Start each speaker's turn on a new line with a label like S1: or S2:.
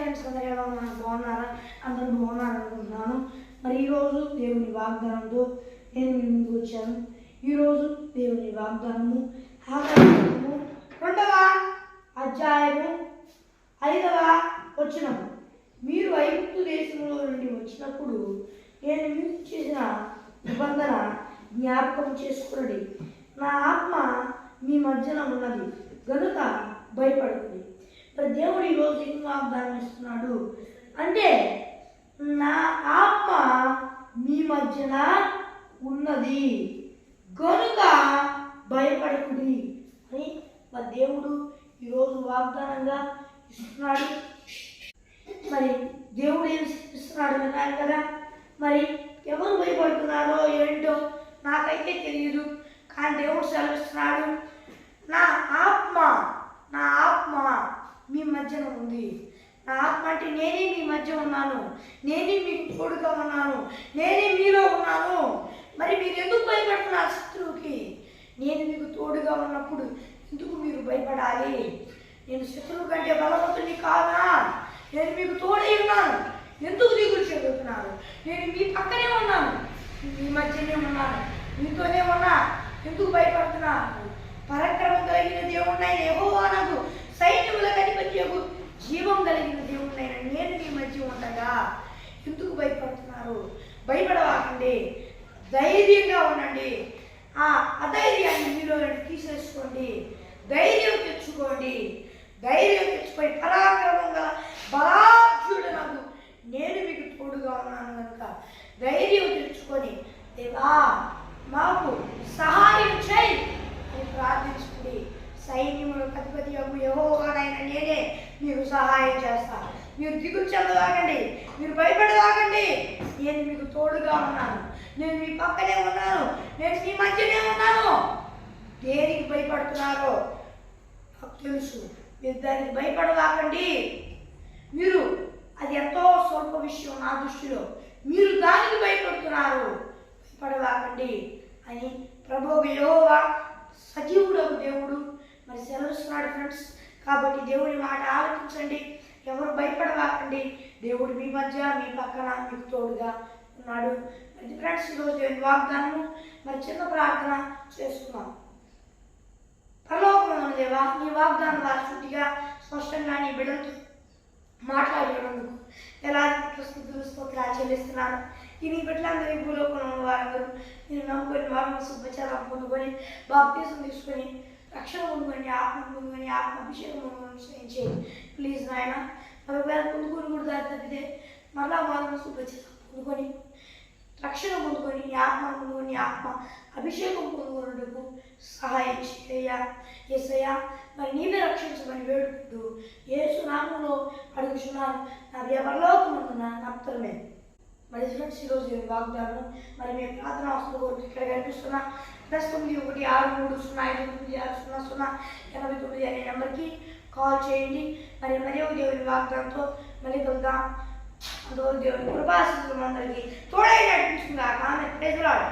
S1: Friends, అందరూ ఎలా ఉన్నారు? బాగున్నారా? అందరూ బాగున్నారు అనుకుంటున్నాను. మరి ఈరోజు దేవుని వాగ్దానంతో నేను మీ ముందుకు వచ్చాను. ఈరోజు దేవుని వాగ్దానము ఆకాశము 2వ అధ్యాయము 5వ వచనము. మీరు ఐగుప్తు దేశంలో నుండి వచ్చినప్పుడు నేను మీకు చేసిన నిబంధన జ్ఞాపకం చేసుకోండి. నా ఆత్మ మీ మధ్యన ఉన్నది గనుక భయపడుతుంది. మరి దేవుడు ఈరోజు ఏం వాగ్దానం ఇస్తున్నాడు అంటే, నా ఆత్మ మీ మధ్యన ఉన్నది గనుక భయపడకుడి అని మరి దేవుడు ఈరోజు వాగ్దానంగా ఇస్తున్నాడు. మరి దేవుడు ఏం ఇస్తున్నాడు విన్నారు కదా. మరి ఎవరు భయపడుతున్నారో ఏంటో నాకైతే తెలియదు, కానీ దేవుడు సెలవిస్తున్నాడు, నా ఆత్మ మీ మధ్యన ఉంది. నా ఆత్మ అంటే నేనే మీ మధ్య ఉన్నాను, నేనే మీకు తోడుగా ఉన్నాను, నేనే మీలో ఉన్నాను. మరి మీరు ఎందుకు భయపడుతున్నారు శత్రువుకి? నేను మీకు తోడుగా ఉన్నప్పుడు ఎందుకు మీరు భయపడాలి? నేను శత్రువు కంటే బలవంతుని కాదా? నేను మీకు తోడై ఉన్నాను, ఎందుకు దిగులు చెందుతున్నారు? నేను మీ పక్కనే ఉన్నాను, మీ మధ్యనే ఉన్నాను, మీతోనే ఉన్నా, ఎందుకు భయపడుతున్నారు? పరాక్రమం కలిగిన దేవుడినైన యెహోవానగు సైన్యములకు అధిపతియగు జీవం కలిగిన దేవుడినైన నేను మీ మధ్య ఉండగా ఎందుకు భయపడుతున్నారు? భయపడవాకండి, ధైర్యంగా ఉండండి. ఆ అధైర్యాన్ని మీలో తీసేసుకోండి, ధైర్యం తెచ్చుకోండి. ధైర్యం తెచ్చుకొని పరాక్రమం గల బలాఢ్యుడు నాకు నేను మీకు తోడుగా ఉన్నాను కనుక ధైర్యం తెచ్చుకొని దేవా మాకు సహాయం చేయి అని ప్రార్థించుకుని, సైన్యములకు అధిపతి యెహోవానైన నేనే మీకు సహాయం చేస్తాను. మీరు దిగులు చెందదాకండి, మీరు భయపడదాకండి. నేను మీకు తోడుగా ఉన్నాను, నేను మీ పక్కనే ఉన్నాను, నేను మీ మధ్యనే ఉన్నాను. దేనికి భయపడుతున్నారో నాకు తెలుసు, మీరు దానికి భయపడదాకండి. మీరు అది ఎంతో స్వల్ప విషయం నా దృష్టిలో, మీరు దానికి భయపడుతున్నారు, భయపడదాకండి అని ప్రభువు యెహోవా సజీవుడకు దేవుడు మరి సెలవిస్తున్నాడు ఫ్రెండ్స్. కాబట్టి దేవుడి మాట ఆలోచించండి, ఎవరు భయపడవాకండి. దేవుడు మీ మధ్య, మీ పక్కన, మీకు తోడుగా ఉన్నాడు. మరి ఫ్రెండ్స్, ఈరోజు దేవుని వాగ్దానము మరి చిన్న ప్రార్థన చేసుకున్నాం. పరలోకమందున్న దేవా, నీ వాగ్దానం వారి శుద్ధిగా స్పష్టంగా నీ బిడ్డలతో మాట్లాడినందుకు ఎలా స్తుతులు స్తోత్రాలు చెల్లిస్తున్నాను. ఈ నీ బిడ్డలందరూ భూలోకంలో ఉన్న వారందరూ నేను నమ్ముకొని వారు శుభచారం పొందుకొని బాప్తీసం తీసుకొని రక్షణ పొందుకొని ఆత్మ పొందుకొని ఆత్మాభిషేకం పొందుకొని చేయండి ప్లీజ్ నాయన. ఒకవేళ పొందుకొని కూడా దారి తప్పితే మరలా వారు శుభచారం పొందుకొని రక్షణ పొందుకొని ఆత్మ పొందుకొని ఆత్మ అభిషేకం పొందుకున్నట్టుకు సహాయం చేయ యేసయ్యా. మరి నీవే రక్షించమని వేడుకుంటూ యేసు నామములో అడుగుచున్నాను నా పరలోకమందున నమ్మకమే. మరి ఫ్రెండ్స్, ఈరోజు వాగ్దానం మరి మేము ప్రార్థన అవసరం కొరకు ఇక్కడ కనిపిస్తున్నా +9160560680 అనే నెంబర్కి కాల్ చేయండి. మరి మరియు దేవుని వాగ్దానంతో మళ్ళీ కలుద్దాం. అందువల్ల దేవుని కృపాశీస్సులు అందరికీ తోడై నడిపించుగా. ఆమె ప్రైజ్ లార్డ్.